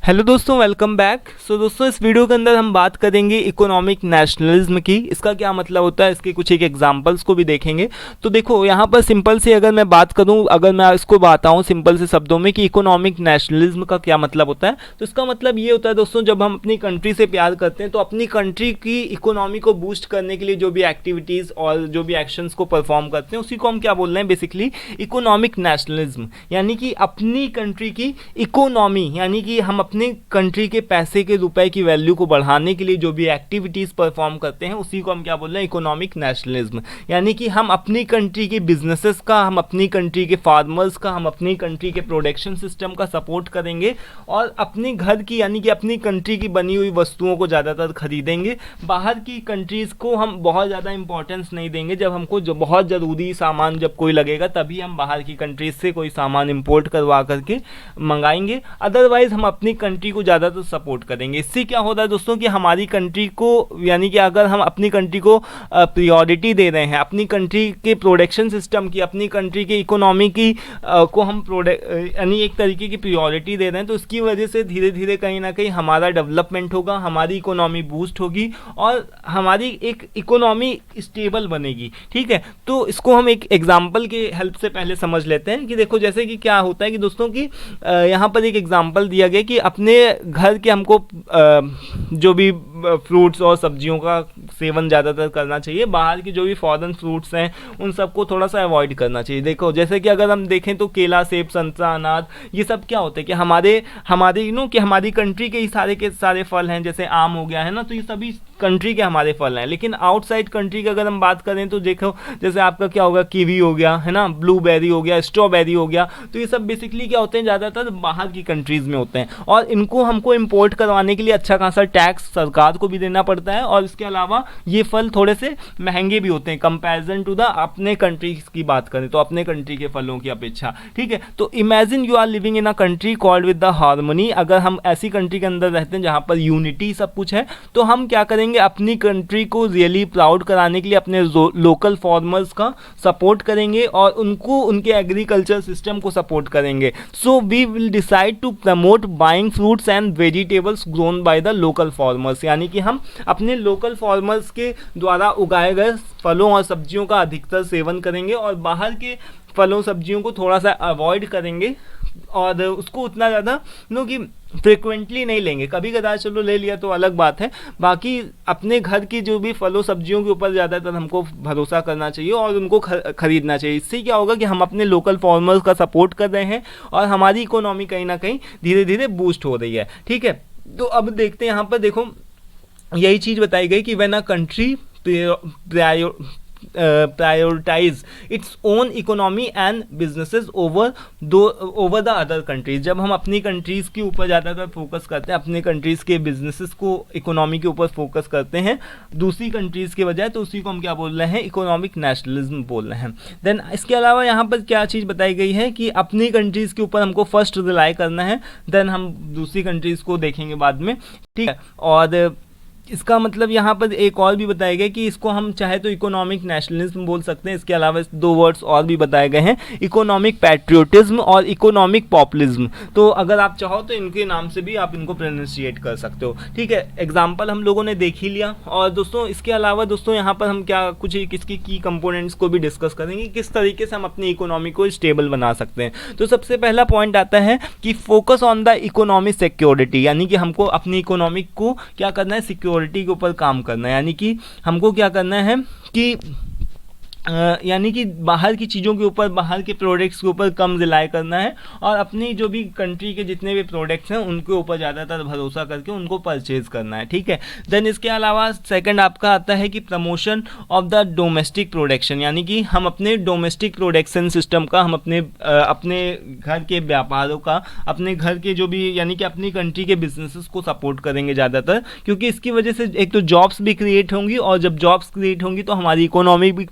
Hello दोस्तों, welcome back. दोस्तों, इस वीडियो के अंदर हम बात करेंगे इकोनॉमिक नेशनलिज्म की। इसका क्या मतलब होता है, इसके कुछ एक एग्जांपल्स को भी देखेंगे। तो देखो, यहाँ पर सिंपल से अगर मैं बात करूँ, अगर मैं इसको बताऊँ सिंपल से शब्दों में कि इकोनॉमिक नेशनलिज्म का क्या मतलब होता है, तो इसका मतलब ये होता है दोस्तों, जब हम अपनी कंट्री से प्यार करते हैं तो अपनी कंट्री की इकोनॉमी को बूस्ट करने के लिए जो भी एक्टिविटीज़ और जो भी एक्शंस को परफॉर्म करते हैं उसी को हम क्या बोल रहे हैं, बेसिकली इकोनॉमिक नेशनलिज्म। यानी कि अपनी कंट्री की इकोनॉमी, यानी कि हम अपने कंट्री के पैसे के रुपए की वैल्यू को बढ़ाने के लिए जो भी एक्टिविटीज़ परफॉर्म करते हैं उसी को हम क्या बोल रहे हैं, इकोनॉमिक नेशनलिज्म। यानी कि हम अपनी कंट्री के बिजनेसेस का, हम अपनी कंट्री के फार्मर्स का, हम अपनी कंट्री के प्रोडक्शन सिस्टम का सपोर्ट करेंगे और अपने घर की, यानी कि अपनी कंट्री की बनी हुई वस्तुओं को ज़्यादातर खरीदेंगे। बाहर की कंट्रीज़ को हम बहुत ज़्यादा इंपॉर्टेंस नहीं देंगे। जब हमको जो बहुत ज़रूरी सामान जब कोई लगेगा तभी हम बाहर की कंट्रीज से कोई सामान इंपोर्ट करवा करके मंगाएंगे, अदरवाइज हम अपनी कंट्री को ज़्यादातर सपोर्ट करेंगे। इससे क्या होता है दोस्तों कि हमारी कंट्री को, यानी कि अगर हम अपनी कंट्री को प्रायोरिटी दे रहे हैं, अपनी कंट्री के प्रोडक्शन सिस्टम की, अपनी कंट्री की इकोनॉमी की को हम यानी एक तरीके की प्रायोरिटी दे रहे हैं, तो इसकी वजह से धीरे धीरे कहीं ना कहीं हमारा डेवलपमेंट होगा, हमारी इकोनॉमी बूस्ट होगी और हमारी एक इकोनॉमी स्टेबल बनेगी। ठीक है, तो इसको हम एक एग्जाम्पल के हेल्प से पहले समझ लेते हैं कि देखो, जैसे कि क्या होता है कि दोस्तों की यहाँ पर एक एग्जाम्पल दिया गया कि अपने घर के हमको जो भी फ्रूट्स और सब्जियों का सेवन ज़्यादातर करना चाहिए, बाहर की जो भी फॉरेन फ्रूट्स हैं उन सबको थोड़ा सा अवॉइड करना चाहिए। देखो, जैसे कि अगर हम देखें तो केला, सेब, संतरा, अनार, ये सब क्या होते हैं कि हमारे कि हमारी कंट्री के सारे फल हैं। जैसे आम हो गया है ना, तो ये सभी कंट्री के हमारे फल हैं। लेकिन आउटसाइड कंट्री की अगर हम बात करें तो देखो, जैसे आपका क्या होगा, कीवी हो गया है ना, ब्लूबेरी हो गया, स्ट्रॉबेरी हो गया, तो ये सब बेसिकली क्या होते हैं, ज़्यादातर बाहर की कंट्रीज़ में होते हैं और इनको हमको इंपोर्ट करवाने के लिए अच्छा खासा टैक्स सरकार को भी देना पड़ता है। और इसके अलावा ये फल थोड़े से महंगे भी होते हैं कंपैरिजन टू द अपने कंट्री की बात करें तो, अपने कंट्री के फलों की अपेक्षा। ठीक है, तो imagine you are living in a country called with the harmony. अगर हम ऐसी कंट्री के अंदर रहते हैं जहाँ पर यूनिटी सब कुछ है, तो हम क्या करेंगे, अपनी कंट्री को रियली प्राउड कराने के लिए अपने लोकल फार्मर्स का सपोर्ट करेंगे और उनको उनके एग्रीकल्चर सिस्टम को सपोर्ट करेंगे। So we will decide to promote buying fruits and vegetables grown by the local farmers. यानी कि हम अपने लोकल फार्मर्स के द्वारा उगाए गए फलों और सब्जियों का अधिकतर सेवन करेंगे और बाहर के फलों सब्जियों को थोड़ा सा अवॉइड करेंगे और उसको उतना ज़्यादा कि फ्रिक्वेंटली नहीं लेंगे। कभी कदार चलो ले लिया तो अलग बात है, बाकी अपने घर की जो भी फलों सब्जियों के ऊपर ज़्यादातर हमको भरोसा करना चाहिए और उनको खरीदना चाहिए। इससे क्या होगा कि हम अपने लोकल फार्मर्स का सपोर्ट कर रहे हैं और हमारी इकोनॉमी कहीं ना कहीं धीरे धीरे बूस्ट हो रही है। ठीक है, तो अब देखते हैं यहाँ पर, देखो यही चीज़ बताई गई कि when a country prioritize its own economy and businesses over the other countries. जब हम अपनी कंट्रीज़ के ऊपर ज़्यादातर फोकस करते हैं, अपने कंट्रीज़ के बिजनेसेस को, इकोनॉमी के ऊपर फोकस करते हैं दूसरी कंट्रीज़ के बजाय, तो उसी को हम क्या बोल रहे हैं, इकोनॉमिक नेशनलिज्म बोल रहे हैं। देन इसके अलावा यहाँ पर क्या चीज़ बताई गई है कि अपनी कंट्रीज़ के ऊपर हमको फर्स्ट रिलाई करना है, देन हम दूसरी कंट्रीज़ को देखेंगे बाद में। ठीक है, और इसका मतलब यहाँ पर एक और भी बताया गया कि इसको हम चाहे तो इकोनॉमिक नेशनलिज्म बोल सकते हैं। इसके अलावा दो वर्ड्स और भी बताए गए हैं, इकोनॉमिक पैट्रियोटिज्म और इकोनॉमिक पॉपुलिज्म। तो अगर आप चाहो तो इनके नाम से भी आप इनको प्रोनाउंसिएट कर सकते हो। ठीक है, एग्जाम्पल हम लोगों ने देख ही लिया। और दोस्तों, इसके अलावा दोस्तों यहाँ पर हम क्या कुछ किसकी की कंपोनेंट्स को भी डिस्कस करेंगे, किस तरीके से हम अपनी इकोनॉमी को स्टेबल बना सकते हैं। तो सबसे पहला पॉइंट आता है कि focus on the economic security. यानी कि हमको अपनी इकोनॉमिक को क्या करना है, सिक्योरिटी के ऊपर काम करना है। यानी कि हमको क्या करना है कि यानी कि बाहर की चीज़ों के ऊपर, बाहर के प्रोडक्ट्स के ऊपर कम रिलाई करना है और अपनी जो भी कंट्री के जितने भी प्रोडक्ट्स हैं उनके ऊपर ज़्यादातर भरोसा करके उनको परचेज करना है। ठीक है, देन इसके अलावा सेकंड आपका आता है कि promotion of the domestic production. यानी कि हम अपने डोमेस्टिक प्रोडक्शन सिस्टम का, हम अपने घर के व्यापारों का, अपने घर के जो भी, यानी कि अपनी कंट्री के बिजनेसेस को सपोर्ट करेंगे ज़्यादातर, क्योंकि इसकी वजह से एक तो जॉब्स भी क्रिएट होंगी और जब जॉब्स क्रिएट होंगी तो हमारी इकोनॉमी भी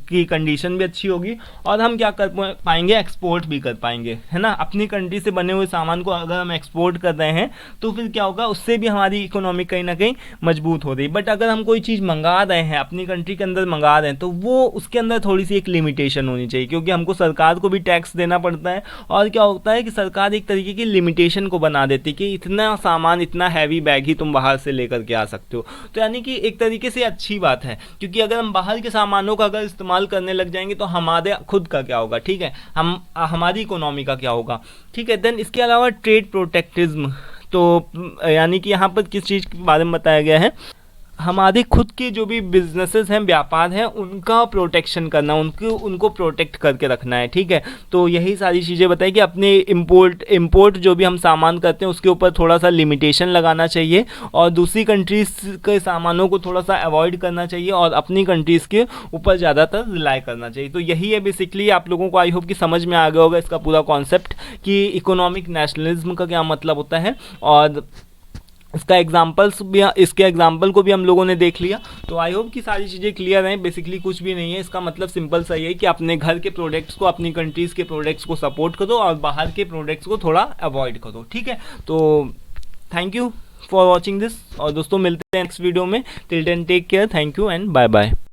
की कंडीशन भी अच्छी होगी और हम क्या कर पाएंगे, एक्सपोर्ट भी कर पाएंगे, है ना। अपनी कंट्री से बने हुए सामान को अगर हम एक्सपोर्ट कर रहे हैं तो फिर क्या होगा, उससे भी हमारी इकोनॉमी कहीं ना कहीं मजबूत हो रही। बट अगर हम कोई चीज़ मंगा रहे हैं, अपनी कंट्री के अंदर मंगा रहे हैं, तो वो उसके अंदर थोड़ी सी एक लिमिटेशन होनी चाहिए, क्योंकि हमको सरकार को भी टैक्स देना पड़ता है। और क्या होता है कि सरकार एक तरीके की लिमिटेशन को बना देती है कि इतना सामान, इतना हैवी बैग ही तुम बाहर से लेकर के आ सकते हो। तो यानी कि एक तरीके से अच्छी बात है, क्योंकि अगर हम बाहर के सामानों का अगर इस्तेमाल करने लग जाएंगे तो हमारे खुद का क्या होगा, ठीक है, हमारी इकोनॉमी का क्या होगा, ठीक है। देन इसके अलावा ट्रेड प्रोटेक्टिज्म, तो यानी कि यहाँ पर किस चीज़ के बारे में बताया गया है, हमारे खुद के जो भी बिजनेसेस हैं, व्यापार हैं, उनका प्रोटेक्शन करना, उनको प्रोटेक्ट करके रखना है, ठीक है। तो यही सारी चीज़ें बताई कि अपने इंपोर्ट जो भी हम सामान करते हैं उसके ऊपर थोड़ा सा लिमिटेशन लगाना चाहिए और दूसरी कंट्रीज़ के सामानों को थोड़ा सा अवॉइड करना चाहिए और अपनी कंट्रीज़ के ऊपर ज़्यादातर रिलाई करना चाहिए। तो यही है बेसिकली, आप लोगों को आई होप कि समझ में आ गया होगा इसका पूरा कॉन्सेप्ट कि इकोनॉमिक नेशनलिज्म का क्या मतलब होता है। और इसके एग्जाम्पल को भी हम लोगों ने देख लिया। तो आई होप कि सारी चीज़ें क्लियर हैं। बेसिकली कुछ भी नहीं है, इसका मतलब सिंपल सा ही है कि अपने घर के प्रोडक्ट्स को, अपनी कंट्रीज़ के प्रोडक्ट्स को सपोर्ट करो और बाहर के प्रोडक्ट्स को थोड़ा अवॉइड करो, ठीक है। तो thank you for watching this, और दोस्तों मिलते हैं नेक्स्ट वीडियो में। Till then take care, thank you and bye bye.